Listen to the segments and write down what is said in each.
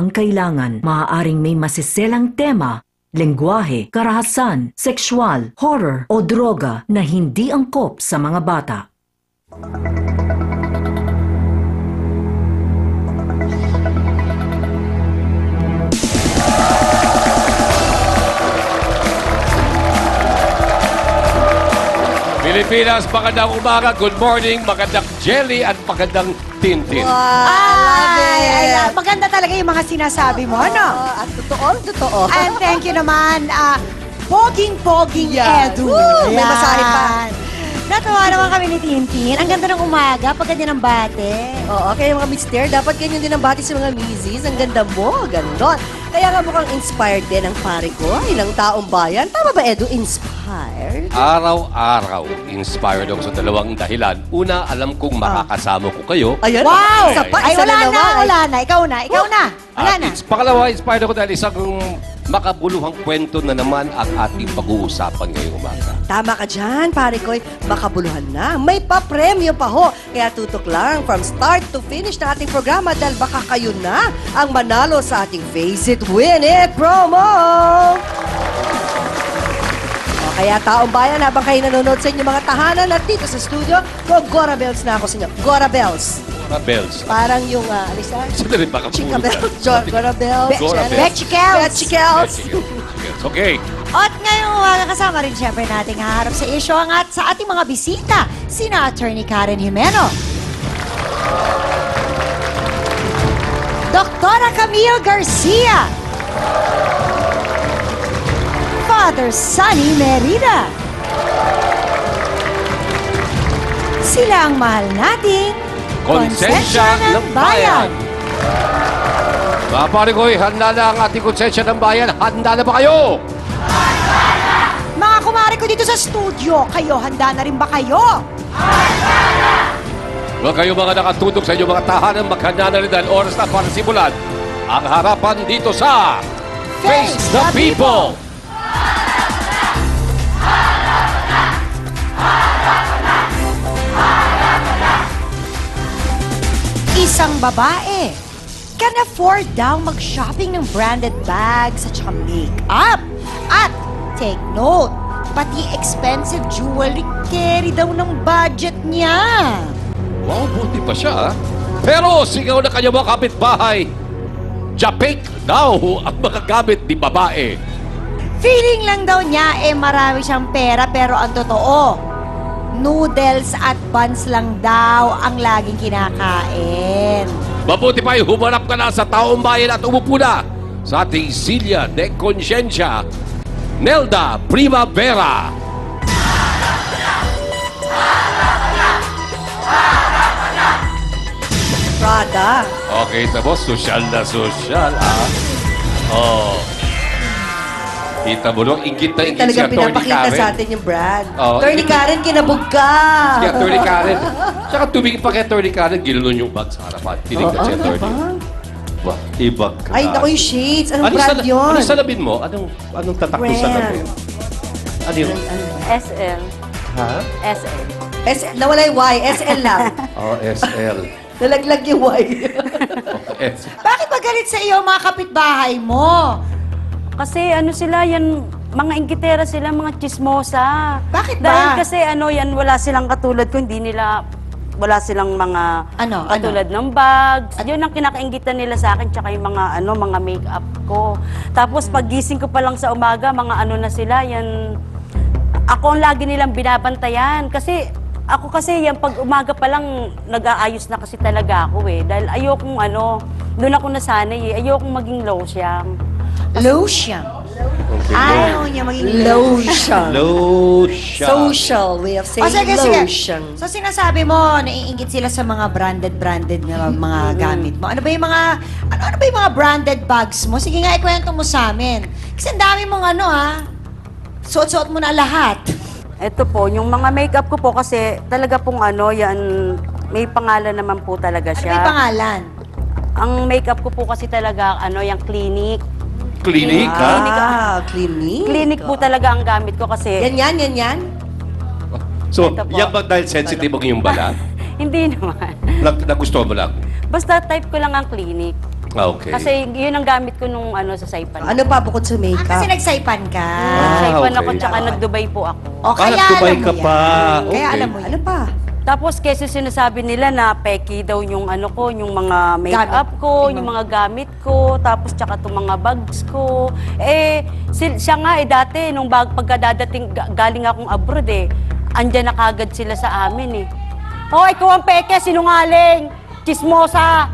ang kailangan. Maaaring may masiselang tema, lengguwahe, karahasan, sexual, horror o droga na hindi angkop sa mga bata. Pilipinas, magandang umaga, good morning, magandang jelly at magandang tintin. Maganda talaga yung mga sinasabi mo, no? At totoo. And thank you naman, poging-poging Yan. Edu. Woo! May masahe pa. Natuwa naman kami ni Tintin. Ang ganda ng umaga, pag ganyan ang bate. Oo, kaya mga mister, dapat ganyan din ang bati sa mga misis. Ang ganda mo, gandon. Kaya nga mukhang inspired din ang pare ko. Ilang taong bayan. Tama ba, Edu? Inspired? Araw-araw, inspired ako sa dalawang dahilan. Una, alam kong makakasama ko kayo. Ayan. Wow! Isa pa, Ay, isa wala na naman. wala na. Ikaw na. Wala na. Pangalawa, inspired ako dahil isang makabuluhang kwento na naman ang ating pag-uusapan ngayong umaga. Tama ka dyan, pare ko. Makabuluhan na. May pa-premyo pa ho. Kaya tutok lang from start to finish ng ating programa dahil baka kayo na ang manalo sa ating Face It, Win It promo! O, kaya taong bayan, habang kayo nanonood sa inyong mga tahanan at dito sa studio, Gora Bells na ako sa inyo. Gora Bells. Bells. Parang yung, alisa? Sandali, baka Chika puro Bells. ka. Gora Bells. Gora Bells. Betchikels. Betchikels. Okay. At ngayong umaga kasama rin siyempre nating haharap sa isyo at sa ating mga bisita, sina Attorney Karen Jimeno, Doktora Camille Garcia, Father Sunny Merida. Sila ang mahal nating Konsensya ng Bayan. Mga pare ko, handa na ang ating konsensya ng bayan. Handa na ba kayo? mga kumare ko dito sa studio. Kayo, handa na rin ba kayo? Huwag kayo mga nakatutok sa inyong mga tahanan, maghanda na rin dahil oras na para simulan ang harapan dito sa Face the People! Isang babae can afford daw mag-shopping ng branded bags at saka make-up. At, take note, pati expensive jewelry carry daw ng budget niya. Wow, buti pa siya, ah. Pero sigaw na kanya mga kapitbahay, Japik daw ang magagamit ni babae. Feeling lang daw niya marami siyang pera pero ang totoo, noodles at buns lang daw ang laging kinakain. Mabuti pa humarap ka na sa taong bayan at umupo na sa ating Silya de Conscientia, Nelda Primavera. Prada. Okay, tapos sosyal na sosyal, ah. Oh. Kita mo nung ingit na ingit si Talagang Atty. pinapakita Karen. sa atin yung brand. Oo. Attorney Karen, kinabog ka. Si Atty. Karen. Tsaka tumingin pa kay Atty. Karen, ginulon yung bag sa harapan. Tinignan si Atty. Bah, ibag ka. Ay, naku yung shades. Anong brand yun? Anong salabin mo? Anong tatak mo Brand. salabin? Ano yun? SL. Ha? SL. Nawala yung Y. SL lang. Oh, SL. Nalaglag yung Y. S. Bakit ba galit sa iyo mga kapitbahay mo? Kasi ano sila, yan, mga ingkitera sila, mga chismosa. Bakit ba? Dahil kasi ano yan, wala silang katulad ko, hindi nila, wala silang mga Ano? katulad ng bags. Yun ang kinakainggitan nila sa akin, tsaka yung mga ano, mga make-up ko. Tapos paggising ko pa lang sa umaga, mga ano na sila, yan, ako ang lagi nilang binabantayan. Ako kasi yan, pag umaga pa lang, nag-aayos na kasi talaga ako eh. Dahil ayokong ano, doon ako nasanay eh, ayokong maging losyang. Lotion. Okay. Ayaw niya maging Lotion. Lotion. Social way of saying lotion. So sinasabi mo, naiingit sila sa mga branded na mga gamit mo. Ano ba yung mga branded bags mo? Sige nga, ikwento mo sa amin. Kasi ang dami mong suot-suot mo na lahat. Ito po, yung mga makeup ko po kasi talaga pong ano, yan, may pangalan naman po talaga Ano siya. ba yung pangalan? Ang makeup ko po kasi talaga, ano, yung clinic. Clinic, ha? Clinic. Clinic po talaga ang gamit ko kasi Yan. So, Ito po. yan ba dahil sensitive ang iyong balat? hindi naman. Nagustuhan mo lang? Basta type ko lang ang clinic. Okay. Kasi yun ang gamit ko nung sa Saipan. Ano pa bukod sa makeup? Kasi nagsaipan ka. Saipan okay. ako, tsaka nag-Dubai po ako. O, kaya nag-Dubai alam mo ka yan. pa. Kaya Okay. alam mo yan. Ano pa? Tapos kasi sinasabi nila na peki daw yung yung mga makeup ko, yung mga gamit ko, tapos tsaka itong mga bags ko. Siya nga dati, nung pagkadadating, galing akong abroad andyan na kagad sila sa amin Oh, ikaw ang peke, sinungaling, chismosa.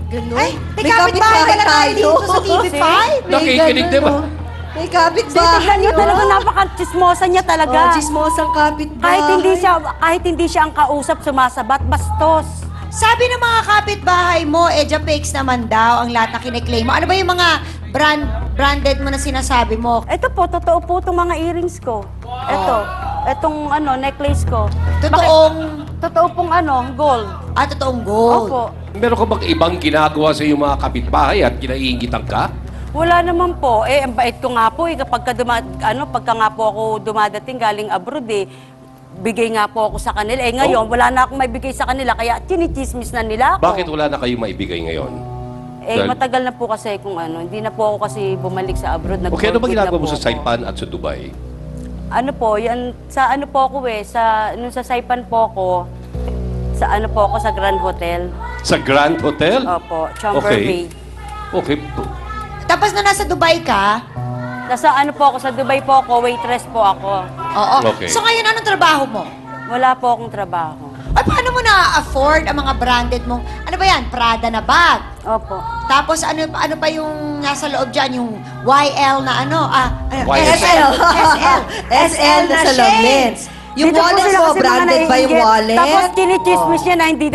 Ganun? Ay, may kapitbahay pala tayo dito sa TV5. Nakikinig, di ba? May kapitbahay. Tignan nyo talaga, napaka-chismosa niya talaga. Chismosang kapitbahay. Kahit hindi siya ang kausap, sumasabat, bastos. Sabi ng mga kapitbahay mo, Japakes naman daw ang lahat na kiniklaim mo. Ano ba yung mga branded mo na sinasabi mo? Ito po, totoo po itong mga earrings ko. Itong necklace ko. Totoo pong gold. Totoong gold. Opo. Meron ka bang ibang ginagawa sa iyong mga kapitbahay at kinaiingitan ka? Wala naman po. Ang bait ko nga po pagka nga po ako dumadating galing abroad bigay nga po ako sa kanila. Ngayon, wala na akong maibigay sa kanila, kaya chinichismis na nila ako. Bakit wala na kayong maibigay ngayon? Matagal na po kasi kung hindi na po ako kasi bumalik sa abroad. Okay, ano ba Nag-work ginagawa na mo po sa ako. Saipan at sa Dubai? Sa nung sa Saipan po ako, sa Grand Hotel. Sa Grand Hotel? Opo, Chamber Okay. Bay. Okay. Tapos nung nasa Dubai ka, Sa Dubai po ako, waitress po ako. oo. Okay. So ngayon, anong trabaho mo? Wala po akong trabaho. Ay, paano mo na-afford ang mga branded mong, ano ba yan, Prada na bag? Opo. Tapos ano pa yung nasa loob dyan, yung YL na YSL. SL na salamin. Yung Dito po wallet sila mo, kasi mga branded ba yung naiinggit. wallet? Tapos chinichismis niya na hindi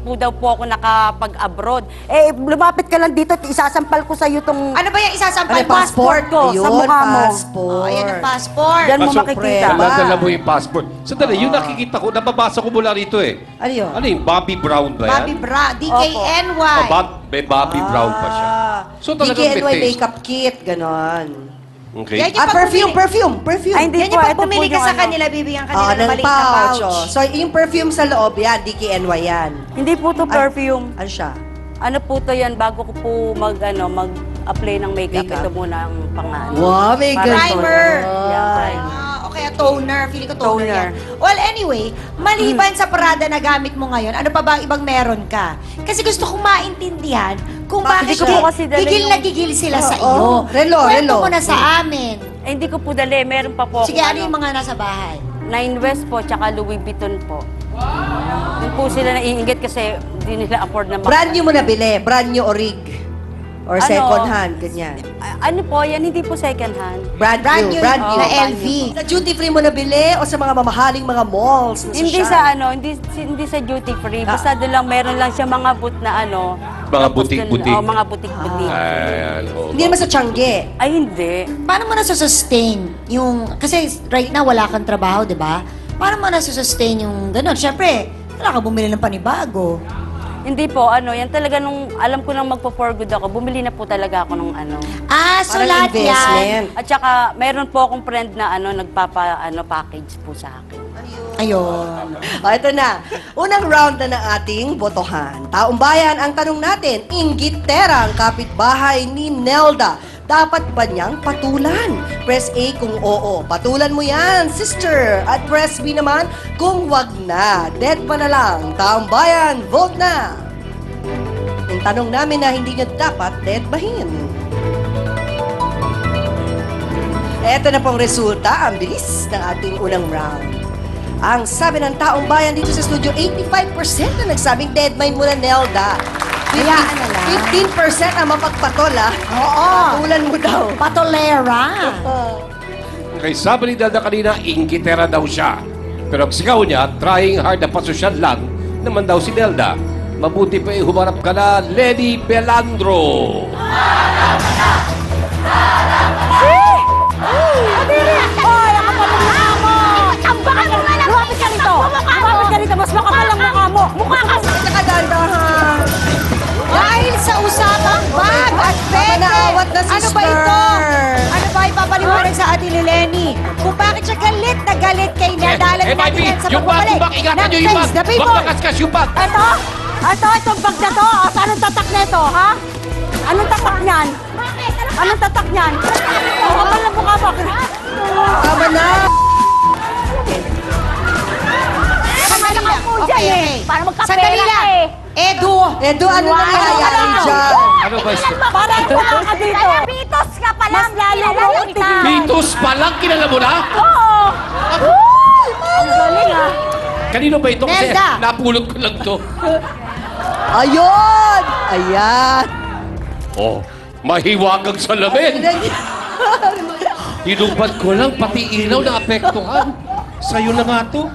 po daw po ako nakapag-abroad. Lumapit ka lang dito at isasampal ko sa iyo tong Ano ba yung isasampal Ano, passport ko Yun, sa mukha mo. passport. Ayan ang passport. Diyan mo Pasok, makikita. pre. Dala mo yung passport. Sandali, yung nakikita ko, nababasa ko mula rito Ano yun? Ano yung Bobby Brown ba yan? Bobby Bra, DKNY. May Bobby Brown pa siya. So talagang DKNY may taste. makeup kit, ganon. Okay. Yan yung pag Perfume. Ay, hindi Yan po, yung pag ito po bumili ka yung sa kanila, bibigyan ka nila ng ng maliit na pouch. pouch. So, yung perfume sa loob, yan, DKNY yan. Hindi po to perfume. Ano siya? Ano po to yan, bago ko po mag-apply ng makeup, Makeup. ito muna ang pangano. Wow, may Para- ganun. Primer. Yan, primer. O kaya toner. Feeling ko toner, Toner. yan. Well, anyway, maliban sa Prada na gamit mo ngayon, ano pa ba ang ibang meron ka? Kasi gusto kong maintindihan kung bakit Hindi ko po kasi dala gigil yung- na gigil sila sa Oo. iyo. Relo. Kwento mo na sa amin. Hindi ko po dali, meron pa po Sige, ako, ano yung mga nasa bahay? Nine West po, tsaka Louis Vuitton po. Yung po sila naiinggit kasi hindi nila afford na Brand new mo nabili? Brand new orig? Or Ano? second hand, ganyan? Ano po, yan hindi po second hand. Brand new. Na Oh, LV. Sa duty free mo nabili o sa mga mamahaling mga malls? Na Hindi social? sa hindi sa duty free. Basta doon lang meron lang siya mga boot na Mga tapos butik-butik. dun- mga butik-butik. Ayan. Oh. Hindi naman sa Tiangge. Ay, hindi. Paano mo nasusustain yung... Kasi right now, wala kang trabaho, di ba? Paano mo nasusustain yung gano'n? Siyempre, wala ka bumili ng panibago. Hindi po, yan talaga nung alam ko nang magpo-for good ako, bumili na po talaga ako nung So Parang lahat yan. investment. At saka, meron po akong friend na package po sa akin. Ayun. O, ito na. Unang round na ng ating botohan. Taong bayan, ang tanong natin, inggiterang kapitbahay ni Nelda. Dapat ba niyang patulan? Press A kung oo. Patulan mo yan, sister. At press B naman kung wag na. Dead pa na lang. Taong bayan, vote na. Yung tanong namin na hindi niyo dapat deadbahin. Eto na pong resulta. Ang bilis ng ating unang round. Ang sabi ng taong bayan dito sa studio, 85% na nagsabing deadmine muna, Nelda. Hayaan na lang. 15% ang mapagpatol, ha? Oo. Patulan mo daw. Patolera. Kay sabi ni Dada kanina, inggitera daw siya. Pero ang sigaw niya, trying hard na pasosyal lang, naman daw si Nelda. Mabuti pa humarap ka na, Lenny Belandro. Hoy, ang kapal ng mukha mo! Tambakan mo nga lang! Lumapit ka rito! Lumapit ka rito! Mas makapal ang mukha mo! Mukha ka! Nakadandahan. Dahil sa usapang bag at peke. Naawat na, Ano ba sister. ito? Ano ba ipapaliwanag sa atin ni Lenny? Kung bakit siya galit na galit kay Nelda. Alam MIP, natin yan sa yung bag, pagbabalik yung bag, ingatan ng nyo yung bag. Face the Huwag People. makaskas yung bag. Eto! Itong bag na to. O, saan ang tatak nito, ha? Anong tatak niyan? Anong tatak niyan? O, kapal na mukha mo. Tama na! Okay. Para magkapera Sandali lang. Edu! Edu, ano nangyayari dyan? Ano ba ito? Parang wala ka dito. Kaya Pitos ka pa lang. Mas lalo mo utigil. Pitos pa lang, kilala mo na? Oo. Ang galing, ha? Kanino ba ito? Kasi Nelda. napulot ko lang to. Ayun! Ayan! Oh, mahiwagang salamin. Hinubad ko lang, pati ilaw na apektuhan. Sa'yo na nga to.